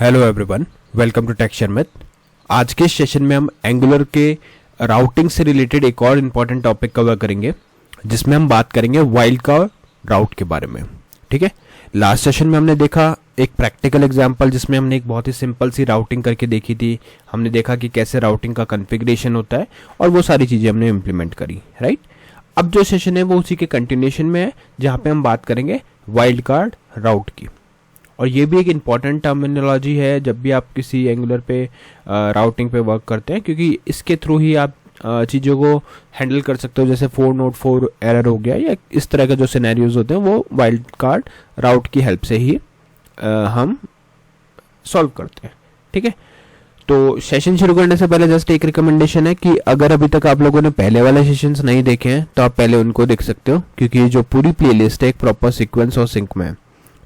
Hello everyone, welcome to tech Sharmit. आज के session में हम एंगुलर के राउटिंग से रिलेटेड एक और इम्पॉर्टेंट टॉपिक कवर करेंगे, जिसमें हम बात करेंगे वाइल्ड कार्ड राउट के बारे में। ठीक है, लास्ट सेशन में हमने देखा एक प्रैक्टिकल एग्जांपल जिसमें हमने एक बहुत ही सिंपल सी राउटिंग करके देखी थी। हमने देखा कि कैसे राउटिंग का कॉन्फ़िगरेशन होता है और वो सारी चीज़ें हमने इम्प्लीमेंट करी, राइट। अब जो सेशन है वो उसी के कंटिन्यूशन में है, जहाँ पे हम बात करेंगे वाइल्ड कार्ड राउट की। और ये भी एक इम्पॉर्टेंट टर्मिनोलॉजी है जब भी आप किसी एंगुलर पे राउटिंग पे वर्क करते हैं, क्योंकि इसके थ्रू ही आप चीज़ों को हैंडल कर सकते हो। जैसे 4 नोड 4 एरर हो गया या इस तरह के जो सिनेरियोज होते हैं वो वाइल्ड कार्ड राउट की हेल्प से ही हम सॉल्व करते हैं। ठीक है, तो सेशन शुरू करने से पहले जस्ट एक रिकमेंडेशन है कि अगर अभी तक आप लोगों ने पहले वाले सेशंस नहीं देखे हैं तो आप पहले उनको देख सकते हो, क्योंकि जो पूरी प्लेलिस्ट है एक प्रॉपर सीक्वेंस और सिंक में है।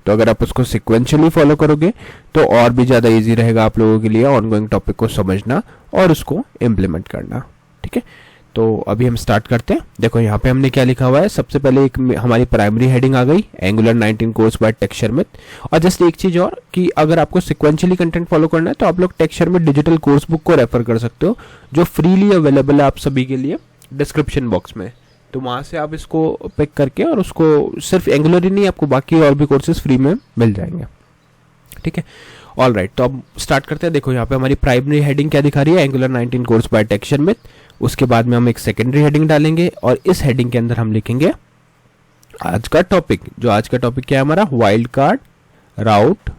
तो अगर आप उसको सिक्वेंशियली फॉलो करोगे तो और भी ज़्यादा इजी रहेगा आप लोगों के लिए ऑनगोइंग टॉपिक को समझना और उसको इम्प्लीमेंट करना। ठीक है, तो अभी हम स्टार्ट करते हैं। देखो यहाँ पे हमने क्या लिखा हुआ है। सबसे पहले एक हमारी प्राइमरी हेडिंग आ गई, angular 19 course buy take Sharmit. और जस्ट एक चीज़ और कि अगर आपको सिक्वेंशियली कंटेंट फॉलो करना है तो आप लोग take Sharmit digital course book को रेफर कर सकते हो, जो फ्रीली अवेलेबल है आप सभी के लिए डिस्क्रिप्शन बॉक्स में। तो वहाँ से आप इसको पिक करके और उसको सिर्फ एंगुलर ही नहीं, आपको बाकी और भी कोर्सेज फ्री में मिल जाएंगे। ठीक है, ऑल राइट, तो अब स्टार्ट करते हैं। देखो यहाँ पे हमारी प्राइमरी हेडिंग क्या दिखा रही है, angular 19 course buy take Sharmit. उसके बाद में हम एक सेकेंडरी हेडिंग डालेंगे और इस हेडिंग के अंदर हम लिखेंगे आज का टॉपिक। जो आज का टॉपिक क्या है हमारा, वाइल्ड कार्ड राउट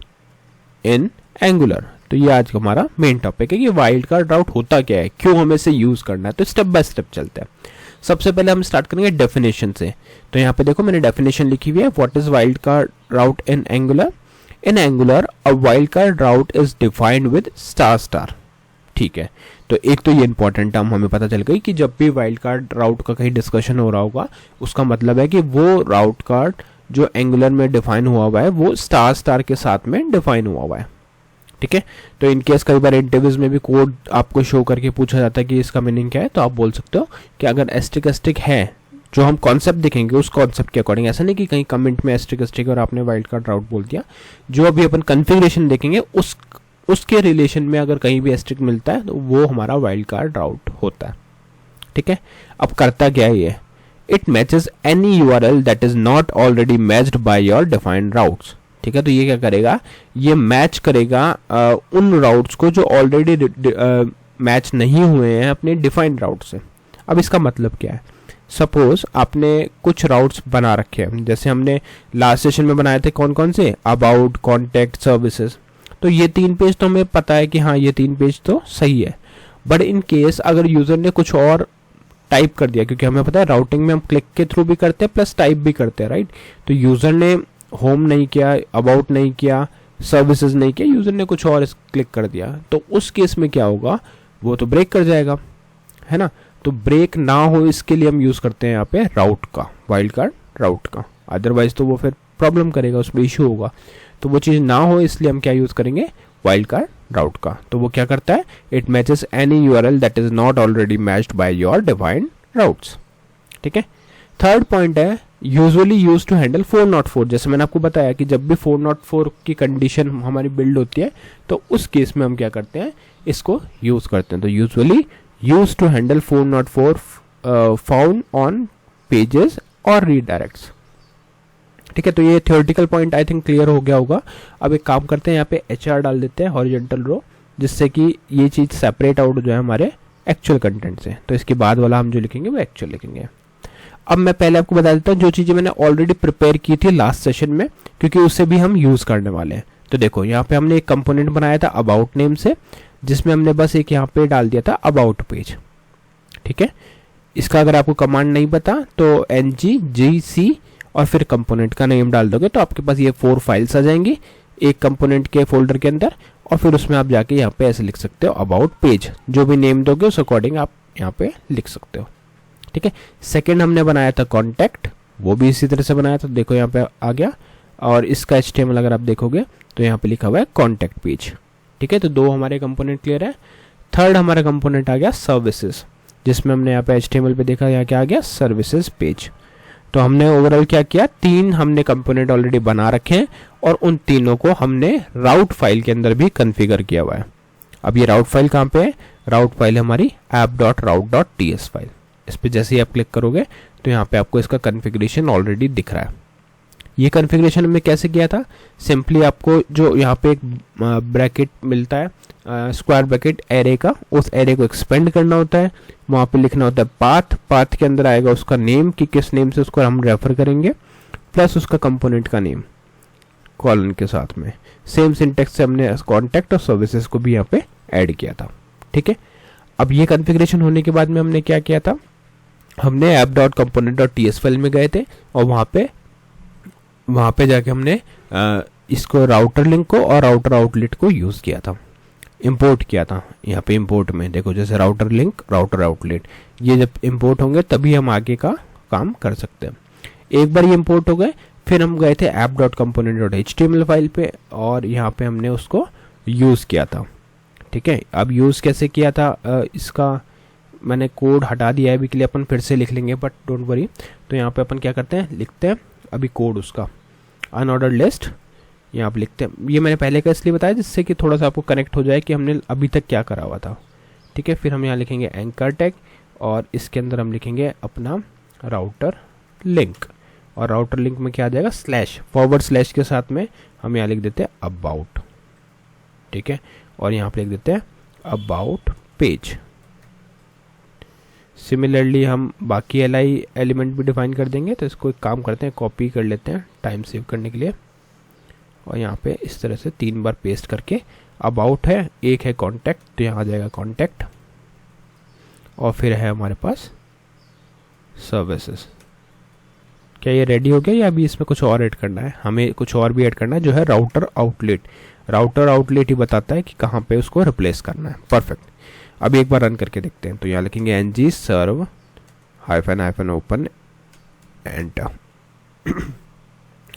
इन एंगुलर। तो ये आज हमारा मेन टॉपिक है कि वाइल्ड कार्ड राउट होता क्या है, क्यों हमें इसे यूज करना है। तो स्टेप बाय स्टेप चलते हैं। सबसे पहले हम स्टार्ट करेंगे डेफिनेशन से। तो यहाँ पे देखो मैंने डेफिनेशन लिखी हुई है, what is wild card route in angular. In angular a wild card route is defined with star star. ठीक है, तो एक तो ये इंपॉर्टेंट टर्म हमें पता चल गई कि जब भी वाइल्ड कार्ड राउट का कहीं डिस्कशन हो रहा होगा उसका मतलब है कि वो राउट कार्ड जो एंगुलर में डिफाइन हुआ हुआ है वो स्टार स्टार के साथ में डिफाइन हुआ हुआ है। ठीक है, तो इनकेस कई बार इंटरव्यूज में भी कोड आपको शो करके पूछा जाता है कि इसका मीनिंग क्या है, तो आप बोल सकते हो कि अगर एस्ट्रिक है, जो हम कॉन्सेप्ट देखेंगे उस कॉन्सेप्ट के अकॉर्डिंग, ऐसा नहीं कि कहीं कमेंट में एस्ट्रिक और आपने वाइल्ड कार्ड राउट बोल दिया। जो अभी अपन कॉन्फ़िगरेशन देखेंगे उसके रिलेशन में अगर कहीं भी एस्ट्रिक मिलता है तो वो हमारा वाइल्ड कार्ड राउट होता है। ठीक है, अब करता क्या है ये, it matches any URL that is not already matched by your defined routes. ठीक है, तो ये क्या करेगा, ये मैच करेगा उन राउट्स को जो ऑलरेडी मैच नहीं हुए हैं अपने डिफाइंड राउट से। अब इसका मतलब क्या है, सपोज आपने कुछ राउट्स बना रखे हैं, जैसे हमने लास्ट सेशन में बनाए थे कौन कौन से, अबाउट, कॉन्टैक्ट, सर्विसेज। तो ये 3 पेज तो हमें पता है कि हाँ ये 3 पेज तो सही है। बट इन केस अगर यूजर ने कुछ और टाइप कर दिया, क्योंकि हमें पता है राउटिंग में हम क्लिक के थ्रू भी करते हैं प्लस टाइप भी करते हैं, राइट। तो यूजर ने होम नहीं किया, अबाउट नहीं किया, सर्विसेज नहीं किया, यूजर ने कुछ और क्लिक कर दिया, तो उस केस में क्या होगा, वो तो ब्रेक कर जाएगा, है ना। तो ब्रेक ना हो इसके लिए हम यूज करते हैं यहाँ पे राउट का, वाइल्ड कार्ड राउट का। अदरवाइज तो वो फिर प्रॉब्लम करेगा, उसमें इशू होगा। तो वो चीज़ ना हो इसलिए हम क्या यूज करेंगे, वाइल्ड कार्ड राउट का। तो वो क्या करता है, it matches any URL that is not already matched by your defined routes. ठीक है, थर्ड पॉइंट है यूजुअली यूज टू हैंडल 404। जैसे मैंने आपको बताया कि जब भी 404 की कंडीशन हमारी बिल्ड होती है तो उस केस में हम क्या करते हैं, इसको यूज करते हैं। तो usually use to handle 404 found on pages और रीडायरेक्ट्स। ठीक है, तो ये theoretical point I think clear हो गया होगा। अब एक काम करते हैं, यहाँ पे HR डाल देते हैं हॉरिजॉन्टल रो, जिससे कि ये चीज़ सेपरेट आउट जो है हमारे एक्चुअल कंटेंट से। तो इसके बाद वाला हम जो लिखेंगे वो एक्चुअल लिखेंगे। अब मैं पहले आपको बता देता हूँ जो चीज़ें मैंने ऑलरेडी प्रिपेयर की थी लास्ट सेशन में, क्योंकि उससे भी हम यूज़ करने वाले हैं। तो देखो यहाँ पे हमने एक कंपोनेंट बनाया था अबाउट नेम से, जिसमें हमने बस एक यहाँ पे डाल दिया था अबाउट पेज। ठीक है, इसका अगर आपको कमांड नहीं पता तो NGGC और फिर कंपोनेंट का नेम डाल दोगे तो आपके पास ये 4 फाइल्स आ जाएंगी एक कंपोनेंट के फोल्डर के अंदर, और फिर उसमें आप जाके यहाँ पे ऐसे लिख सकते हो अबाउट पेज। जो भी नेम दोगे उस अकॉर्डिंग आप यहाँ पे लिख सकते हो। ठीक है, सेकंड हमने बनाया था कॉन्टैक्ट, वो भी इसी तरह से बनाया था, देखो यहाँ पे आ गया। और इसका HTML अगर आप देखोगे तो यहाँ पे लिखा हुआ है कॉन्टैक्ट पेज। ठीक है, तो 2 हमारे कंपोनेंट क्लियर है। थर्ड हमारा कंपोनेंट आ गया सर्विसेज, जिसमें हमने यहाँ पे HTML पे देखा, यहाँ क्या आ गया, सर्विसेज पेज। तो हमने ओवरऑल क्या किया, 3 हमने कंपोनेंट ऑलरेडी बना रखे हैं और उन तीनों को हमने राउट फाइल के अंदर भी कॉन्फ़िगर किया हुआ है। अब ये राउट फाइल कहाँ पे है, राउट फाइल हमारी app.route.ts फाइल। इस पे जैसे ही आप क्लिक करोगे तो यहाँ पे आपको इसका कॉन्फ़िगरेशन ऑलरेडी दिख रहा है। ये कॉन्फ़िगरेशन हमने कैसे किया था, सिंपली आपको जो यहाँ पे एक ब्रैकेट मिलता है, स्क्वायर ब्रैकेट एरे का, उस एरे को एक्सपेंड करना होता है, वहाँ पे लिखना होता है पाथ के अंदर आएगा उसका नेम कि किस नेम से उसको हम रेफर करेंगे, प्लस उसका कंपोनेंट का नेम कॉलन के साथ में। सेम सिंटेक्स से हमने कॉन्टैक्ट और सर्विसेज को भी यहाँ पे ऐड किया था। ठीक है, अब ये कॉन्फ़िगरेशन होने के बाद में हमने क्या किया था, हमने app.component.ts फाइल में गए थे और वहाँ पे जाके हमने इसको राउटर लिंक को और राउटर आउटलेट को यूज़ किया था, इंपोर्ट किया था। यहाँ पे इंपोर्ट में देखो जैसे राउटर लिंक, राउटर आउटलेट, ये जब इंपोर्ट होंगे तभी हम आगे का काम कर सकते हैं। एक बार ये इंपोर्ट हो गए, फिर हम गए थे app.component.html फाइल पे और यहाँ पे हमने उसको यूज़ किया था। ठीक है, अब यूज़ कैसे किया था, इसका मैंने कोड हटा दिया है अभी के लिए, अपन फिर से लिख लेंगे, बट डोंट वरी। तो यहाँ पे अपन क्या करते हैं, लिखते हैं अभी कोड उसका, अनऑर्डर्ड लिस्ट यहाँ पे लिखते हैं। ये मैंने पहले का इसलिए बताया जिससे कि थोड़ा सा आपको कनेक्ट हो जाए कि हमने अभी तक क्या करा हुआ था। ठीक है, फिर हम यहाँ लिखेंगे एंकर टैग और इसके अंदर हम लिखेंगे अपना राउटर लिंक, और राउटर लिंक में क्या आ जाएगा, // के साथ में हम यहाँ लिख देते हैं अबाउट। ठीक है, और यहाँ पे लिख देते हैं अबाउट पेज। सिमिलरली हम बाकी LI एलिमेंट भी डिफाइन कर देंगे। तो इसको एक काम करते हैं, कॉपी कर लेते हैं टाइम सेव करने के लिए, और यहाँ पे इस तरह से 3 बार पेस्ट करके, अबाउट है, एक है कॉन्टैक्ट, तो यहाँ आ जाएगा कॉन्टैक्ट, और फिर है हमारे पास सर्विसेज। क्या ये रेडी हो गया या अभी इसमें कुछ और ऐड करना है, हमें कुछ और भी ऐड करना है, जो है राउटर आउटलेट। राउटर आउटलेट ही बताता है कि कहाँ पे उसको रिप्लेस करना है। परफेक्ट, अब एक बार रन करके देखते हैं। तो यहाँ लिखेंगे ng serve -open enter.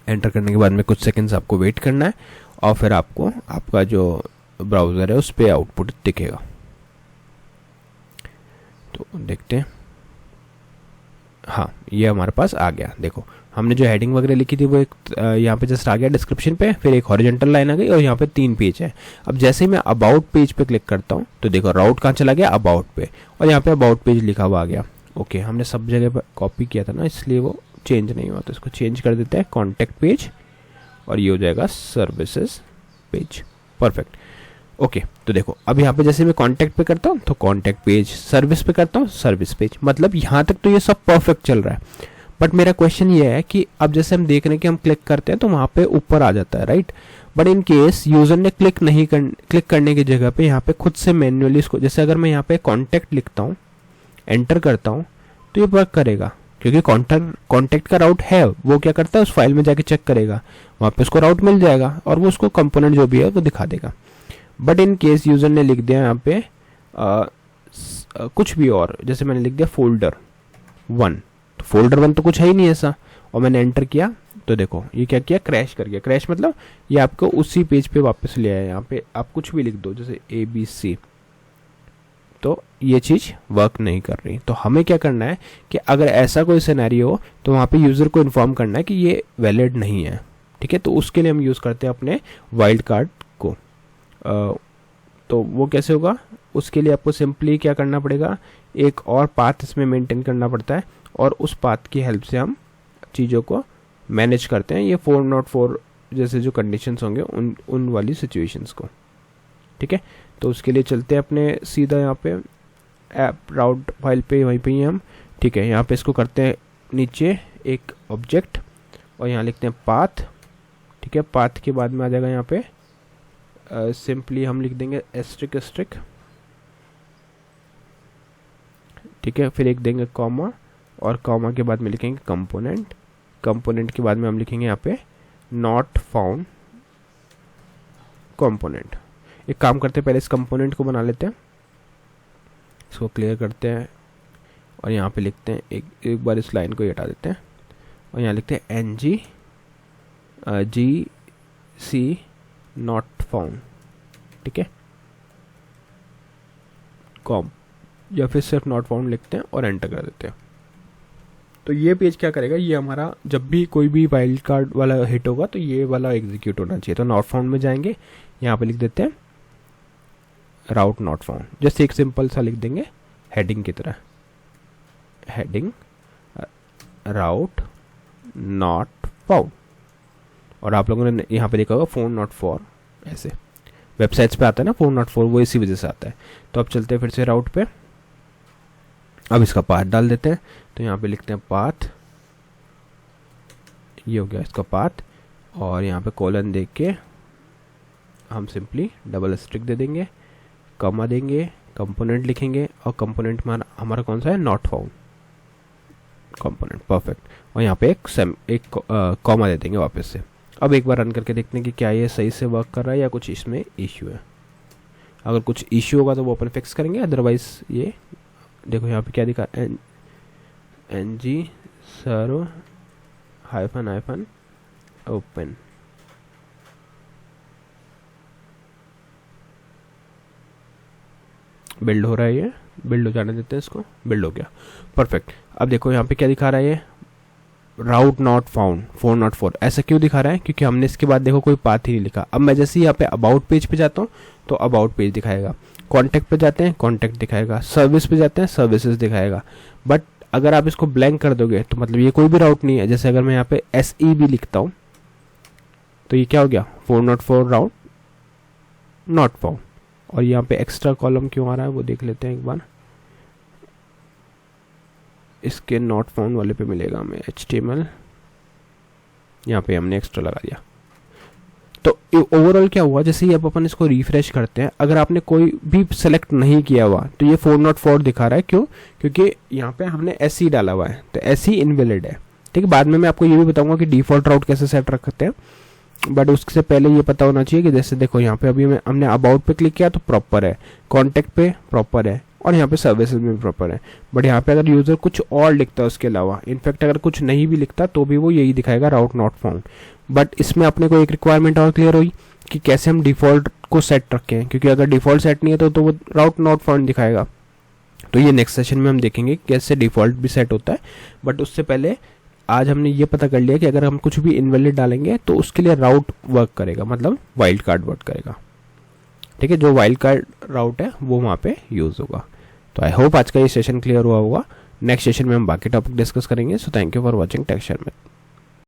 Enter करने के बाद में कुछ सेकंड्स आपको वेट करना है और फिर आपको आपका जो ब्राउज़र है उस पर आउटपुट दिखेगा। तो देखते हैं, हाँ ये हमारे पास आ गया। देखो हमने जो हेडिंग वगैरह लिखी थी वो एक यहाँ पे जस्ट आ गया डिस्क्रिप्शन पे, फिर एक हॉरिजॉन्टल लाइन आ गई और यहाँ पे 3 पेज है। अब जैसे ही मैं अबाउट पेज पे क्लिक करता हूँ तो देखो राउट कहाँ चला गया, अबाउट पे, और यहाँ पे अबाउट पेज लिखा हुआ आ गया। ओके, हमने सब जगह पर कॉपी किया था ना, इसलिए वो चेंज नहीं हुआ, तो इसको चेंज कर देते हैं कॉन्टैक्ट पेज, और ये हो जाएगा सर्विसेज पेज। Perfect, okay. तो देखो अब यहाँ पे जैसे मैं कॉन्टैक्ट पे करता हूँ तो कॉन्टैक्ट पेज, सर्विस पे करता हूँ सर्विस पेज, मतलब यहाँ तक तो ये सब परफेक्ट चल रहा है। बट मेरा क्वेश्चन ये है कि अब जैसे हम देख रहे हैं कि हम क्लिक करते हैं तो वहाँ पे ऊपर आ जाता है, right. But in case user ने क्लिक करने की जगह पे यहाँ पे खुद से मैन्युअली इसको, जैसे अगर मैं यहाँ पे कॉन्टैक्ट लिखता हूँ, एंटर करता हूँ, तो ये वर्क करेगा क्योंकि कॉन्टैक्ट का राउट है। वो क्या करता है, उस फाइल में जाके चेक करेगा, वहाँ पे उसको राउट मिल जाएगा और वो उसको कंपोनेंट जो भी है वो दिखा देगा। बट इन केस यूजर ने लिख दिया यहाँ पे कुछ भी और, जैसे मैंने लिख दिया फोल्डर 1, तो फोल्डर 1 तो कुछ है ही नहीं ऐसा, और मैंने एंटर किया तो देखो ये क्या किया, क्रैश कर गया। क्रैश मतलब ये आपको उसी पेज पे वापस ले आया। यहाँ पे आप कुछ भी लिख दो जैसे ABC, तो ये चीज़ वर्क नहीं कर रही। तो हमें क्या करना है कि अगर ऐसा कोई सिनेरियो हो तो वहाँ पे यूज़र को इन्फॉर्म करना है कि ये वैलिड नहीं है, ठीक है। तो उसके लिए हम यूज़ करते हैं अपने वाइल्ड कार्ड को। तो वो कैसे होगा, उसके लिए आपको सिंपली क्या करना पड़ेगा, एक और पाथ इसमें मेंटेन करना पड़ता है, और उस पाथ की हेल्प से हम चीज़ों को मैनेज करते हैं, ये 404 जैसे जो कंडीशंस होंगे उन वाली सिचुएशंस को, ठीक है। तो उसके लिए चलते हैं अपने सीधा यहाँ पे ऐप राउट फाइल पे, वहीं पे ही हम, ठीक है। यहाँ पे इसको करते हैं नीचे एक ऑब्जेक्ट और यहाँ लिखते हैं पाथ, ठीक है। पाथ के बाद में आ जाएगा यहाँ पे सिंपली हम लिख देंगे एस्ट्रिक, ठीक है। फिर एक देंगे कॉमा, और कॉमा के बाद में लिखेंगे कंपोनेंट, कंपोनेंट के बाद में हम लिखेंगे यहाँ पे नॉट फाउंड कंपोनेंट। एक काम करते हैं, पहले इस कंपोनेंट को बना लेते हैं, इसको क्लियर करते हैं और यहाँ पे लिखते हैं एक बार इस लाइन को हटा देते हैं और यहाँ लिखते हैं NG नॉट फाउंड, ठीक है। कॉम या फिर सिर्फ नॉट फाउंड लिखते हैं और एंटर कर देते हैं। तो ये पेज क्या करेगा, ये हमारा जब भी कोई भी वाइल्ड कार्ड वाला हिट होगा तो ये वाला एग्जीक्यूट होना चाहिए। तो नॉट फाउंड में जाएंगे, यहाँ पे लिख देते हैं राउट नॉट फाउंड, जैसे एक सिंपल सा लिख देंगे हेडिंग की तरह, हेडिंग राउट नॉट फाउंड। और आप लोगों ने यहाँ पे देखा होगा फोन नॉट फॉर, ऐसे वेबसाइट्स पे आता है ना फोन नॉट फॉर, वो इसी वजह से आता है। तो अब चलते हैं फिर से राउट पे, अब इसका पाथ डाल देते हैं। तो यहाँ पे लिखते हैं पाथ, ये हो गया इसका पाथ, और यहाँ पे कॉलन दे के हम सिंपली डबल स्ट्रिक दे देंगे, कॉमा देंगे, कंपोनेंट लिखेंगे, और कंपोनेंट में हमारा कौन सा है, नॉट फाउंड कंपोनेंट, परफेक्ट। और यहाँ पे एक कॉमा दे देंगे वापस से। अब एक बार रन करके देखते हैं कि क्या ये सही से वर्क कर रहा है या कुछ इसमें इश्यू है। अगर कुछ इश्यू होगा तो वो अपन फिक्स करेंगे, अदरवाइज ये देखो यहाँ पे क्या दिखा, ng सर्व हाइफन ओपन, बिल्ड हो रहा है, ये बिल्ड हो जाने देते हैं इसको, बिल्ड हो गया, परफेक्ट। अब देखो यहाँ पे क्या दिखा रहा है, ये route not found, phone not for. ऐसा क्यों दिखा रहा है, क्योंकि हमने इसके बाद देखो कोई पाथ ही नहीं लिखा। अब मैं जैसे यहाँ पे अबाउट पेज पे जाता हूँ तो अबाउट पेज दिखाएगा, कॉन्टैक्ट पे जाते हैं कॉन्टैक्ट दिखाएगा, सर्विस पे जाते हैं सर्विसेज दिखाएगा। बट अगर आप इसको ब्लैंक कर दोगे तो मतलब ये कोई भी राउट नहीं है। जैसे अगर मैं यहाँ पे SEB लिखता हूँ तो ये क्या हो गया, phone not four route not found. और यहाँ पे एक्स्ट्रा कॉलम क्यों आ रहा है वो देख लेते हैं एक बार, इसके नॉट फाउंड वाले पे मिलेगा हमें HTML, यहाँ पे हमने एक्स्ट्रा लगा दिया। तो ओवरऑल क्या हुआ, जैसे ही अब अपन इसको रिफ्रेश करते हैं, अगर आपने कोई भी सेलेक्ट नहीं किया हुआ तो ये फोन नॉट फोर दिखा रहा है। क्यों, क्योंकि यहाँ पे हमने SE डाला हुआ है, तो SE इनवैलिड है। ठीक है, बाद में मैं आपको ये भी बताऊंगा कि डिफॉल्ट राउट कैसे सेट रखते हैं, बट उससे पहले ये पता होना चाहिए कि जैसे देखो यहाँ पे अभी हमने अबाउट पे क्लिक किया तो प्रॉपर है, कॉन्टैक्ट पे प्रॉपर है, और यहाँ पे सर्विसेज में भी प्रॉपर है। बट यहाँ पे अगर यूजर कुछ और लिखता है उसके अलावा, इनफैक्ट अगर कुछ नहीं भी लिखता तो भी वो यही दिखाएगा, राउट नॉट फाउंड। बट इसमें अपने को एक रिक्वायरमेंट और क्लियर हुई कि कैसे हम डिफॉल्ट को सेट रखें, क्योंकि अगर डिफॉल्ट सेट नहीं है तो वो राउट नॉट फाउंड दिखाएगा। तो ये नेक्स्ट सेशन में हम देखेंगे कैसे डिफॉल्ट भी सेट होता है। बट उससे पहले आज हमने ये पता कर लिया कि अगर हम कुछ भी इनवैलिड डालेंगे तो उसके लिए राउट वर्क करेगा, मतलब वाइल्ड कार्ड वर्क करेगा। ठीक है, जो वाइल्ड कार्ड राउट है वो वहाँ पे यूज होगा। तो आई होप आज का ये सेशन क्लियर हुआ होगा। नेक्स्ट सेशन में हम बाकी टॉपिक डिस्कस करेंगे। So thank you for watching texture में।